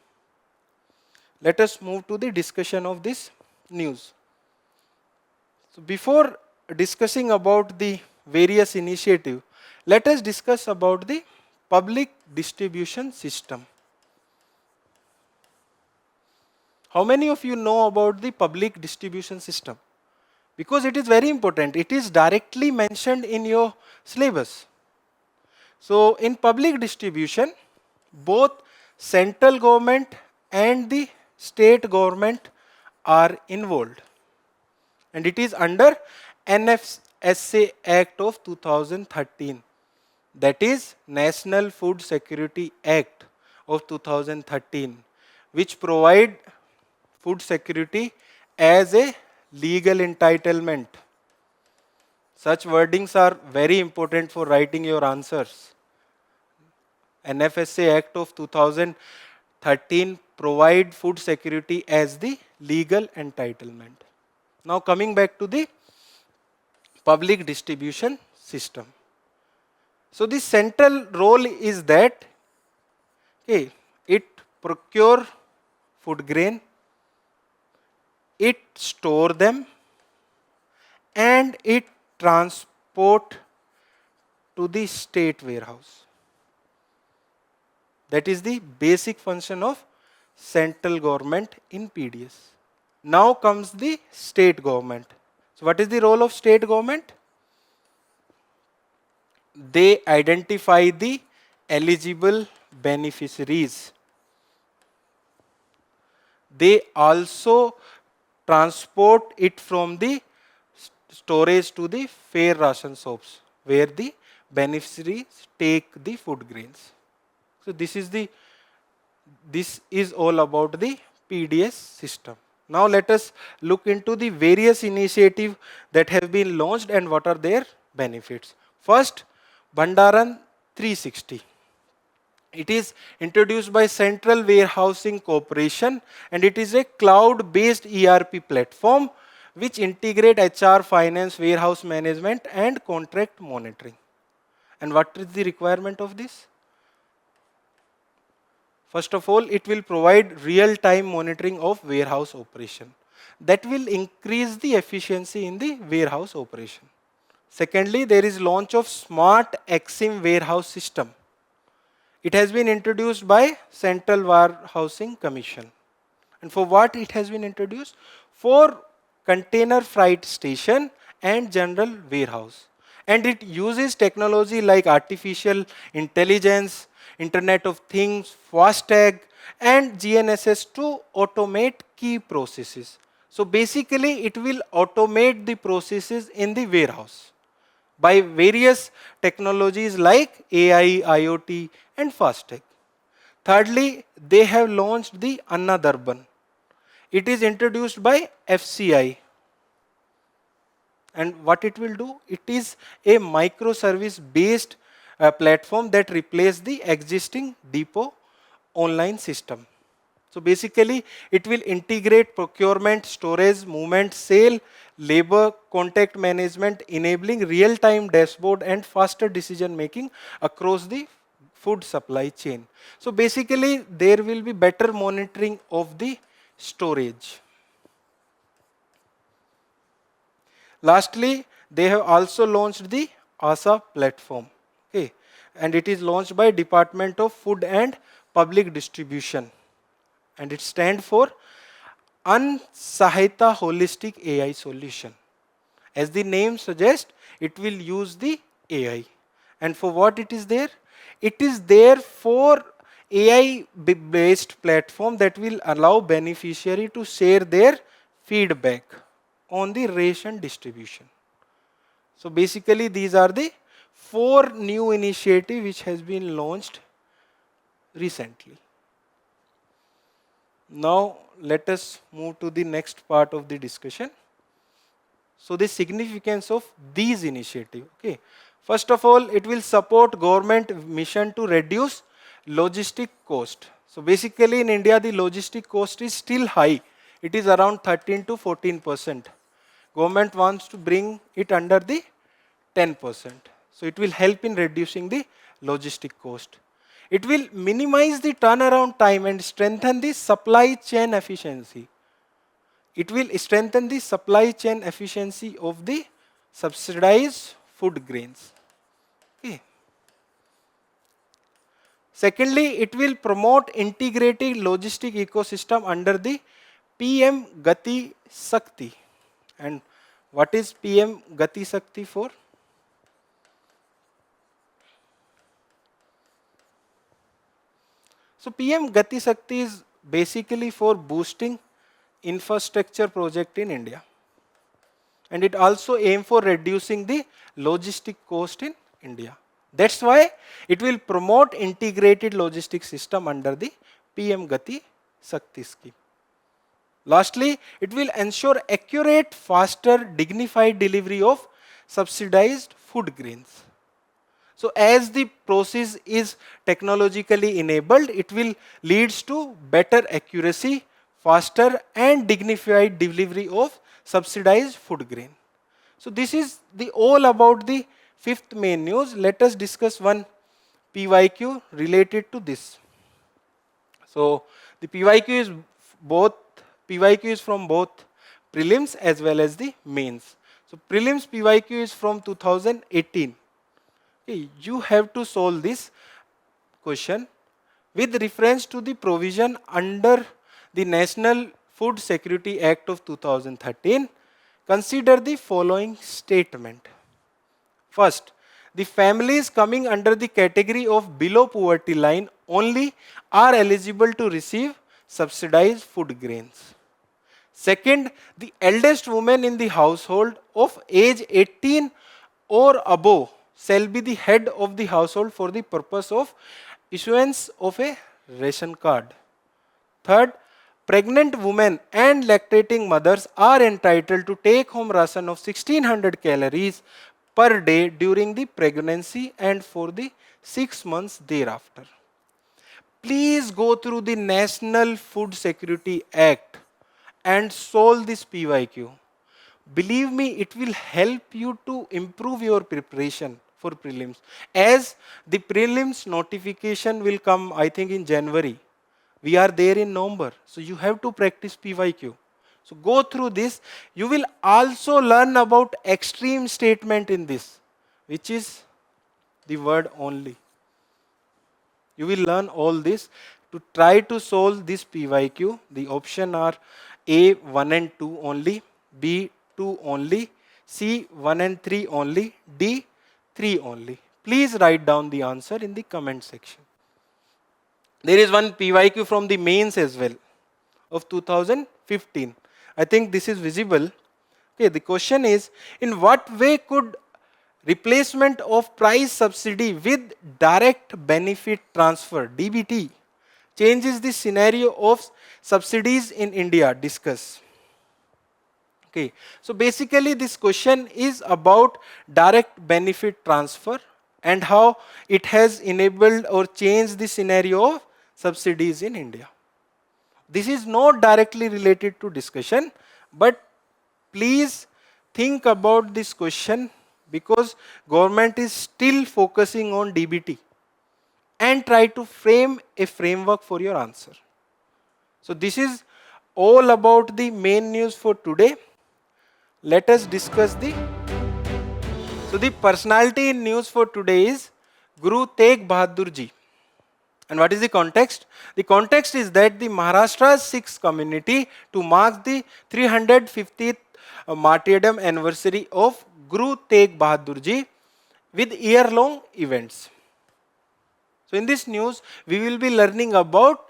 Let us move to the discussion of this news. So before discussing about the various initiatives, let us discuss about the public distribution system. How many of you know about the public distribution system? Because it is very important. It is directly mentioned in your syllabus. So in public distribution, both central government and the state government are involved. And it is under NFSA Act of 2013. That is National Food Security Act of 2013, which provide food security as a legal entitlement. Such wordings are very important for writing your answers. NFSA Act of 2013 provide food security as the legal entitlement. Now coming back to the public distribution system. So the central role is that it procure food grain, it store them, and it transport to the state warehouse. That is the basic function of central government in PDS. Now comes the state government. So what is the role of state government? They identify the eligible beneficiaries. They also transport it from the storage to the fair ration shops where the beneficiaries take the food grains. So this is all about the PDS system. Now let us look into the various initiatives that have been launched and what are their benefits. First, Bhandaran 360. It is introduced by Central Warehousing Corporation and it is a cloud-based ERP platform which integrate HR, finance, warehouse management and contract monitoring. And what is the requirement of this? First of all, it will provide real-time monitoring of warehouse operation. That will increase the efficiency in the warehouse operation. Secondly, there is launch of Smart Exim warehouse system. It has been introduced by Central Warehousing Commission. And for what it has been introduced? For container freight station, and general warehouse. And it uses technology like artificial intelligence, Internet of Things, FASTag, and GNSS to automate key processes. So basically, it will automate the processes in the warehouse by various technologies like AI, IoT, and FASTag. Thirdly, they have launched the Anna Darban. It is introduced by FCI. And what it will do? It is a microservice based platform that replaces the existing depot online system. So basically, it will integrate procurement, storage, movement, sale, labor, contact management, enabling real-time dashboard and faster decision making across the food supply chain. So basically, there will be better monitoring of the storage. Lastly, they have also launched the ASA platform. Okay, and it is launched by Department of Food and Public Distribution, and it stands for Ansahita Holistic AI Solution. As the name suggests, it will use the AI. And for what it is there? It is there for AI based platform that will allow beneficiary to share their feedback on the ration distribution. So basically these are the 4 new initiatives which has been launched recently. Now let us move to the next part of the discussion. So the significance of these initiatives. Okay. First of all, it will support government mission to reduce logistic cost. So basically in India, the logistic cost is still high. It is around 13 to 14%. Government wants to bring it under the 10%. So it will help in reducing the logistic cost. It will minimize the turnaround time and strengthen the supply chain efficiency. It will strengthen the supply chain efficiency of the subsidized food grains. Okay. Secondly, it will promote integrated logistic ecosystem under the PM Gati Sakti. And what is PM Gati Sakti for? So PM Gati Sakti is basically for boosting infrastructure project in India. And it also aims for reducing the logistic cost in India. That's why it will promote integrated logistic system under the PM Gati Sakti scheme. Lastly, it will ensure accurate, faster, dignified delivery of subsidized food grains. So as the process is technologically enabled, it will leads to better accuracy, faster and dignified delivery of subsidized food grain. So this is the all about the fifth main news. Let us discuss one PYQ related to this. So the PYQ is from both prelims as well as the mains. So prelims PYQ is from 2018. Okay, you have to solve this question with reference to the provision under the National Food Security Act of 2013. Consider the following statement. First, the families coming under the category of below poverty line only are eligible to receive subsidized food grains. Second, the eldest woman in the household of age 18 or above shall be the head of the household for the purpose of issuance of a ration card. Third, pregnant women and lactating mothers are entitled to take home ration of 1600 calories per day during the pregnancy and for the 6 months thereafter. Please go through the National Food Security Act and solve this PYQ. Believe me, it will help you to improve your preparation for prelims. As the prelims notification will come, I think in January. We are there in November. So you have to practice PYQ. So go through this. You will also learn about extreme statement in this, which is the word only. You will learn all this to try to solve this PYQ. The option are A, 1 and 2 only. B 2 only, C 1 and 3 only, D 3 only. Please write down the answer in the comment section. There is one PYQ from the mains as well of 2015. I think this is visible. Okay, the question is, in what way could replacement of price subsidy with direct benefit transfer DBT changes the scenario of subsidies in India? Discuss. Okay, so basically this question is about direct benefit transfer and how it has enabled or changed the scenario of subsidies in India. This is not directly related to discussion, but please think about this question because government is still focusing on DBT and try to frame a framework for your answer. So this is all about the main news for today. Let us discuss the personality in news for today is Guru Tegh Bahadur ji. And what is the context? The context is that the Maharashtra's Sikh community to mark the 350th martyrdom anniversary of Guru Tegh Bahadur ji with year-long events. So in this news, we will be learning about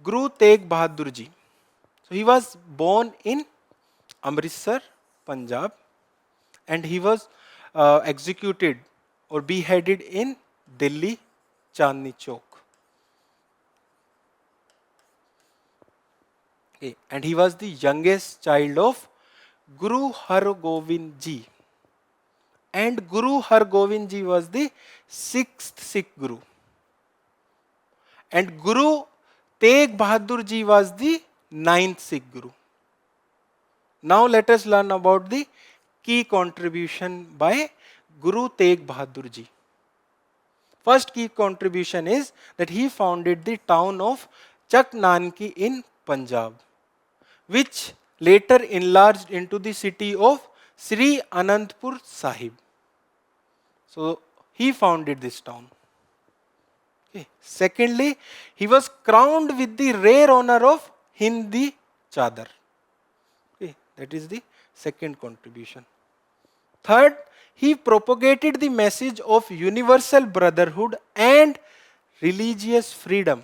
Guru Tegh Bahadur ji. So he was born in Amritsar, Punjab, and he was executed or beheaded in Delhi, Chandni Chowk. Okay. And he was the youngest child of Guru Har Gobind ji. And Guru Har Gobind ji was the 6th Sikh Guru. And Guru Tegh Bahadur ji was the 9th Sikh Guru. Now let us learn about the key contribution by Guru Tegh Bahadur ji. First key contribution is that he founded the town of Chak Nanki in Punjab, which later enlarged into the city of Sri Anandpur Sahib. So he founded this town. Okay. Secondly, he was crowned with the rare honor of Hindi Chadar. Okay. That is the second contribution. Third, he propagated the message of universal brotherhood and religious freedom.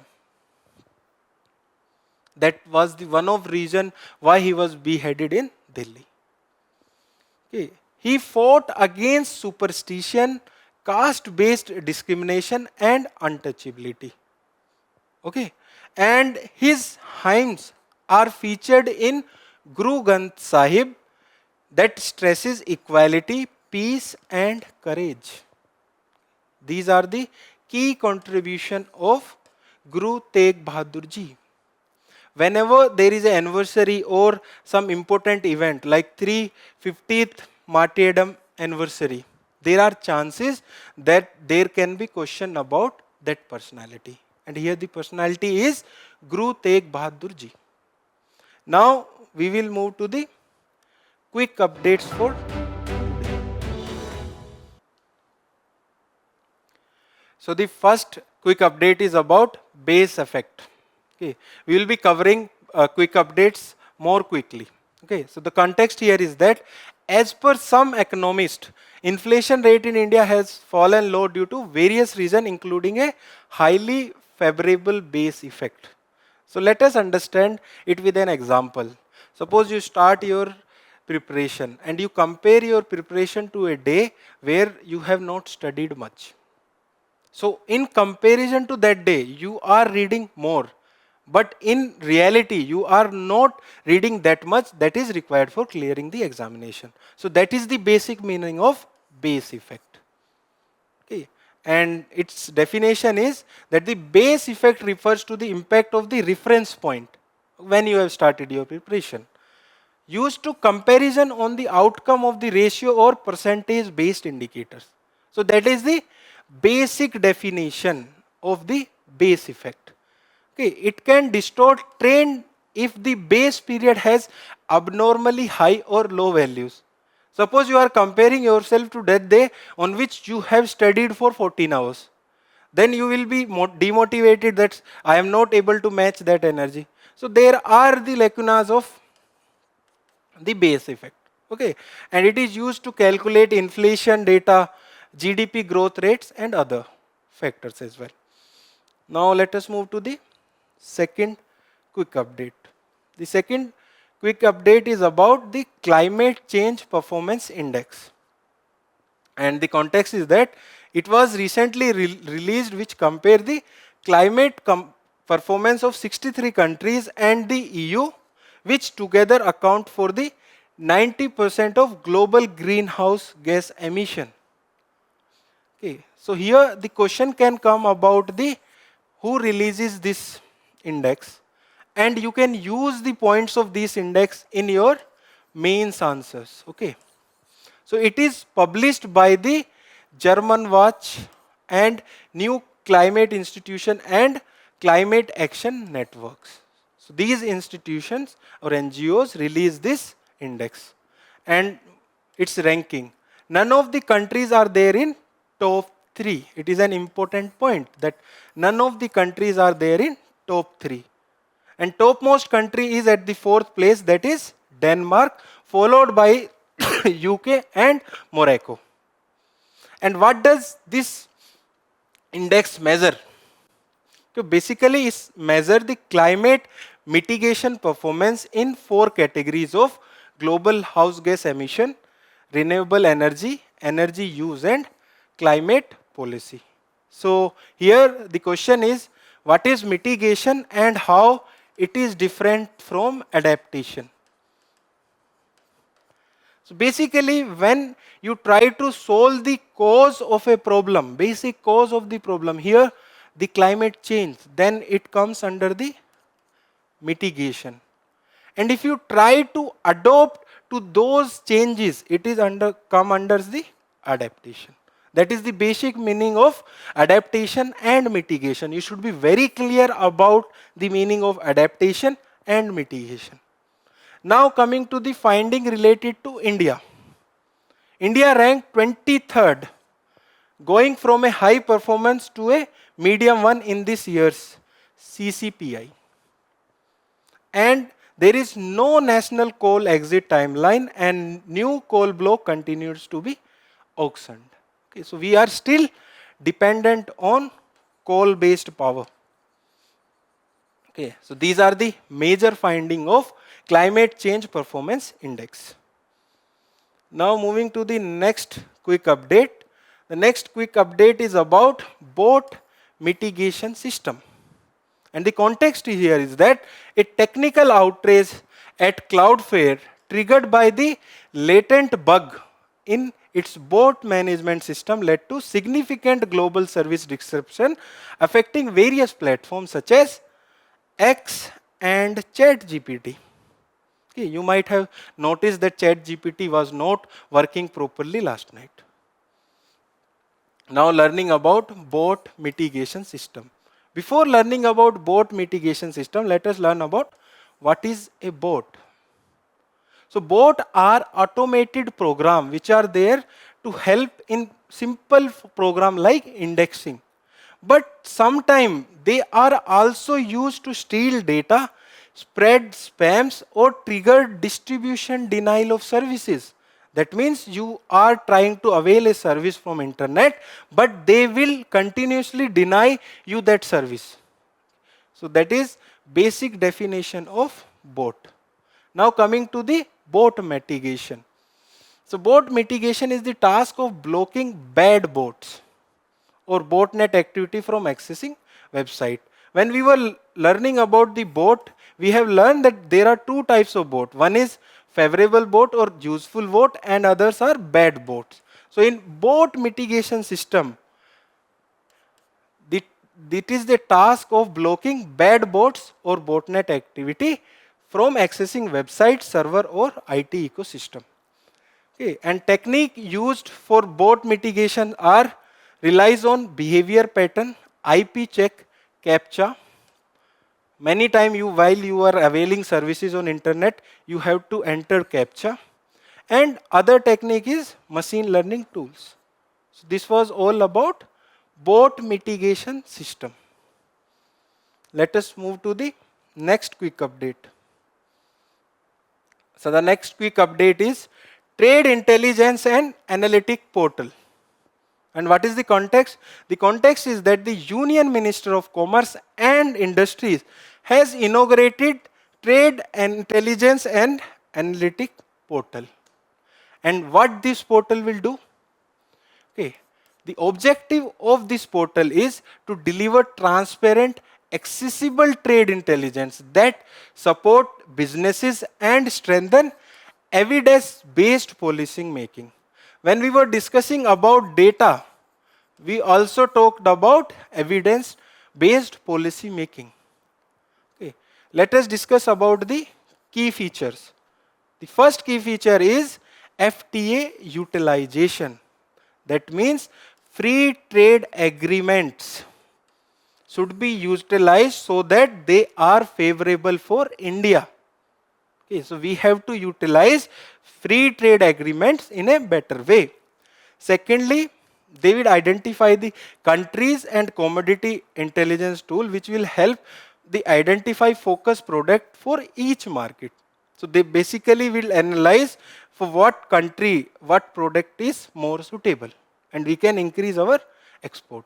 That was the one of reason why he was beheaded in Delhi. Okay. He fought against superstition, caste-based discrimination and untouchability. Okay. And his hymns are featured in Guru Granth Sahib that stresses equality, peace and courage. These are the key contribution of Guru Tegh Bahadur ji. Whenever there is an anniversary or some important event like 350th martyrdom anniversary, there are chances that there can be question about that personality. And here the personality is Guru Tegh Bahadur ji. Now we will move to the quick updates for today. So the first quick update is about base effect. Okay. We will be covering quick updates more quickly. Okay. So the context here is that as per some economists, inflation rate in India has fallen low due to various reasons including a highly favorable base effect. So let us understand it with an example. Suppose you start your preparation and you compare your preparation to a day where you have not studied much. So in comparison to that day, you are reading more. But in reality, you are not reading that much that is required for clearing the examination. So that is the basic meaning of base effect. Okay. And its definition is that the base effect refers to the impact of the reference point when you have started your preparation, used to comparison on the outcome of the ratio or percentage based indicators. So that is the basic definition of the base effect. Okay, it can distort trend if the base period has abnormally high or low values. Suppose you are comparing yourself to that day on which you have studied for 14 hours. Then you will be demotivated that I am not able to match that energy. So there are the lacunas of the base effect. Okay, and it is used to calculate inflation data, GDP growth rates, and other factors as well. Now let us move to the second quick update. The second quick update is about the climate change performance index. And the context is that it was recently released, which compare the climate performance of 63 countries and the EU, which together account for the 90% of global greenhouse gas emission. Okay, so here the question can come about the who releases this index, and you can use the points of this index in your mains answers. Okay, so it is published by the German Watch and New Climate Institution and Climate Action Networks. So these institutions or NGOs release this index and its ranking. None of the countries are there in top 3. It is an important point that none of the countries are there in top 3. And topmost country is at the 4th place, that is Denmark, followed by UK and Morocco. And what does this index measure? So basically it measure the climate mitigation performance in 4 categories of global house gas emission, renewable energy, energy use, and climate policy. So here the question is, what is mitigation and how it is different from adaptation? So basically, when you try to solve the cause of a problem, basic cause of the problem, here the climate change, then it comes under the mitigation. And if you try to adopt to those changes, it is come under the adaptation. That is the basic meaning of adaptation and mitigation. You should be very clear about the meaning of adaptation and mitigation. Now coming to the finding related to India. India ranked 23rd, going from a high performance to a medium one in this year's CCPI. And there is no national coal exit timeline, and new coal block continues to be auctioned. Okay, so we are still dependent on coal based power. Okay, so these are the major finding of climate change performance index. Now moving to the next quick update. The next quick update is about boat mitigation system. And the context here is that a technical outrage at Cloudflare triggered by the latent bug in its boat management system led to significant global service disruption affecting various platforms such as X and ChatGPT. Okay, you might have noticed that ChatGPT was not working properly last night. Now learning about boat mitigation system. Before learning about boat mitigation system, let us learn about what is a boat. So boat are automated program which are there to help in simple program like indexing. But sometimes they are also used to steal data, spread spams, or trigger distribution denial of services. That means you are trying to avail a service from internet, but they will continuously deny you that service. So that is basic definition of bot. Now coming to the bot mitigation. So bot mitigation is the task of blocking bad bots or botnet activity from accessing website. When we were learning about the bot, we have learned that there are 2 types of bot. One is favorable bot or useful bot, and others are bad bots. So in bot mitigation system, it is the task of blocking bad bots or botnet activity from accessing website, server, or IT ecosystem. Okay, and technique used for bot mitigation are relies on behavior pattern, IP check, CAPTCHA. Many times while you are availing services on internet, you have to enter CAPTCHA. And other technique is machine learning tools. So this was all about bot mitigation system. Let us move to the next quick update. So the next quick update is Trade Intelligence and Analytic Portal. And what is the context? The context is that the Union Minister of Commerce and Industries has inaugurated Trade Intelligence and Analytic Portal. And what this portal will do? Okay. The objective of this portal is to deliver transparent, accessible trade intelligence that support businesses and strengthen evidence-based policing making. When we were discussing about data, we also talked about evidence-based policy making. Okay. Let us discuss about the key features. The first key feature is FTA utilization. That means free trade agreements should be utilized so that they are favorable for India. Okay, so we have to utilize free trade agreements in a better way. Secondly, they will identify the countries and commodity intelligence tool which will help the identify focus product for each market. So they basically will analyze for what country, what product is more suitable, and we can increase our export.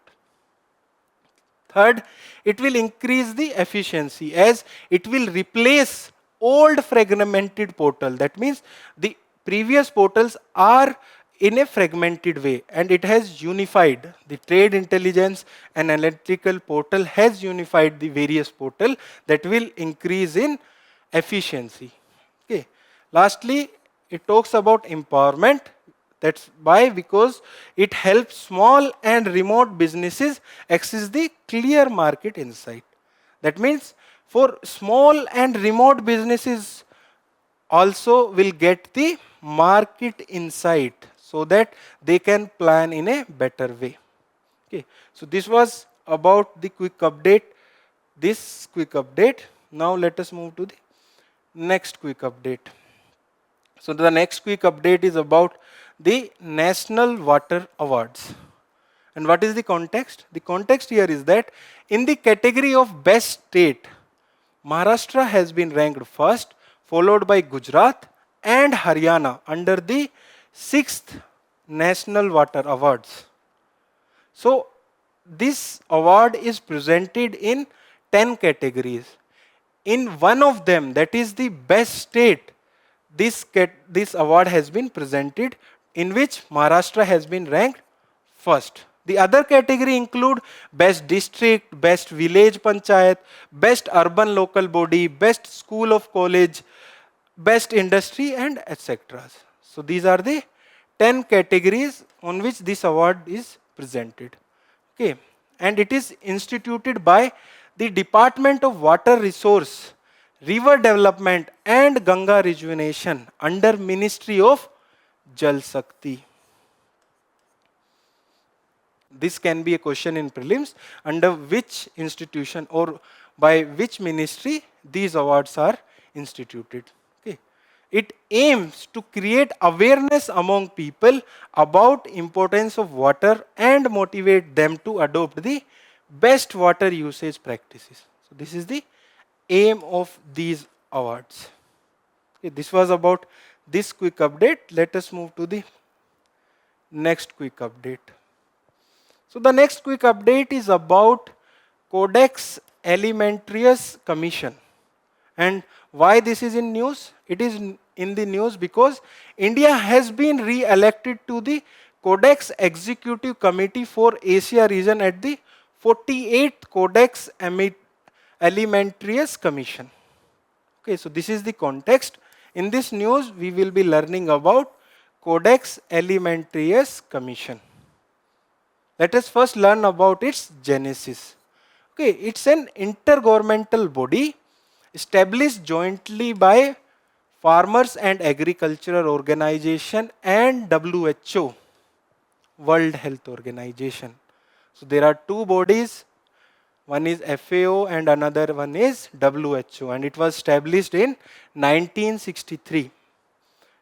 Third, it will increase the efficiency as it will replace old fragmented portal. That means the previous portals are in a fragmented way and it has unified. The trade intelligence and analytical portal has unified the various portal that will increase in efficiency. Okay. Lastly, it talks about empowerment. That's why, because it helps small and remote businesses access the clear market insight. That means for small and remote businesses also will get the market insight so that they can plan in a better way. Okay, so this was about the quick update. This quick update. Now let us move to the next quick update. So the next quick update is about the National Water Awards. And what is the context? The context here is that in the category of best state, Maharashtra has been ranked first, followed by Gujarat and Haryana under the 6th National Water Awards. So this award is presented in 10 categories. In one of them, that is the best state, this award has been presented, in which Maharashtra has been ranked first. The other category include best district, best village panchayat, best urban local body, best school of college, best industry, and etc. So these are the 10 categories on which this award is presented. Okay, and it is instituted by the Department of Water Resource, River Development and Ganga Rejuvenation under Ministry of Jal Shakti. This can be a question in prelims, under which institution or by which ministry these awards are instituted. Okay. It aims to create awareness among people about importance of water and motivate them to adopt the best water usage practices. So this is the aim of these awards. Okay, this was about this quick update. Let us move to the next quick update. So the next quick update is about Codex Alimentarius Commission. And why this is in news? It is in the news because India has been re-elected to the Codex Executive Committee for Asia region at the 48th Codex Alimentarius Commission. Okay, so this is the context. In this news, we will be learning about Codex Alimentarius Commission. Let us first learn about its genesis. Okay, it's an intergovernmental body established jointly by Farmers and Agricultural Organization and WHO, World Health Organization. So there are two bodies, one is FAO and another one is WHO, and it was established in 1963.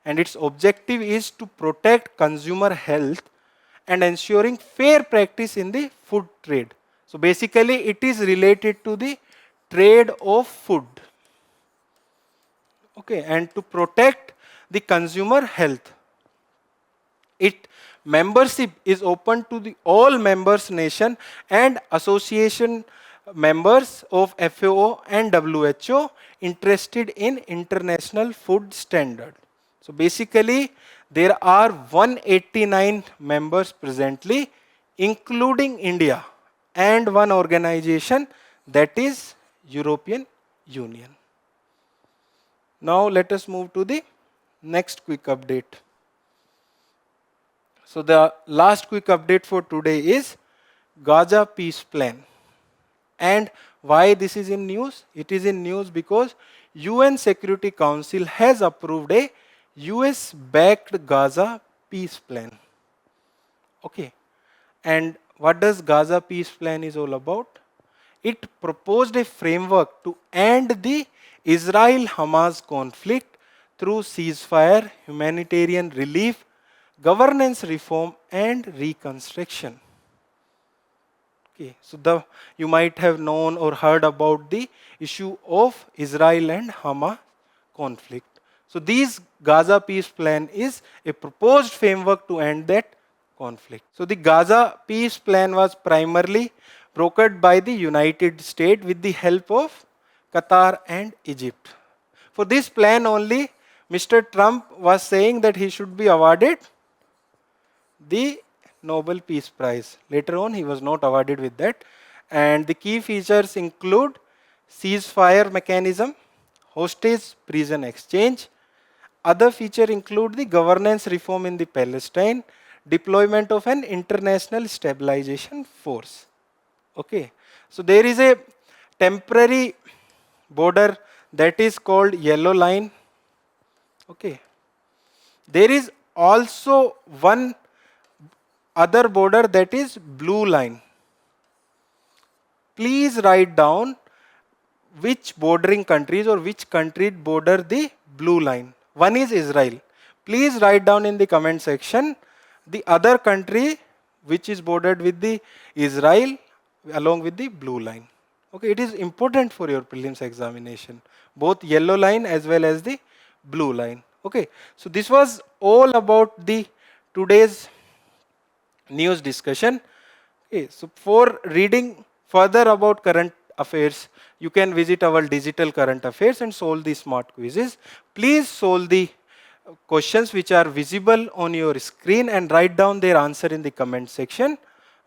And its objective is to protect consumer health and ensuring fair practice in the food trade. So basically it is related to the trade of food. Okay, and to protect the consumer health. It membership is open to the all members nation and association members of FAO and WHO interested in international food standard. So basically there are 189 members presently, including India and one organization, that is European Union. Now let us move to the next quick update. So the last quick update for today is Gaza peace plan. And why this is in news? It is in news because UN Security Council has approved a US backed Gaza peace plan. Okay. And what does Gaza peace plan is all about? It proposed a framework to end the Israel-Hamas conflict through ceasefire, humanitarian relief, governance reform and reconstruction. Okay, so you might have known or heard about the issue of Israel and Hamas conflict. So this Gaza peace plan is a proposed framework to end that conflict. So the Gaza peace plan was primarily brokered by the United States with the help of Qatar and Egypt. For this plan only, Mr. Trump was saying that he should be awarded the Nobel Peace Prize. Later on, he was not awarded with that. And the key features include ceasefire mechanism, hostage prison exchange. Other features include the governance reform in the Palestine, deployment of an international stabilization force. Okay, so there is a temporary border that is called yellow line. Okay, there is also one other border that is blue line. Please write down which bordering countries or which country border the blue line. One is Israel. Please write down in the comment section the other country which is bordered with the Israel along with the blue line. Okay, it is important for your prelims examination, both yellow line as well as the blue line. Okay, so this was all about the today's news discussion. Okay, so for reading further about current affairs, you can visit our digital current affairs and solve the smart quizzes. Please solve the questions which are visible on your screen and write down their answer in the comment section.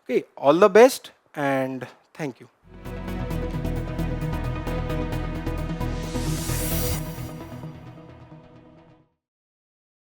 Okay, all the best and thank you.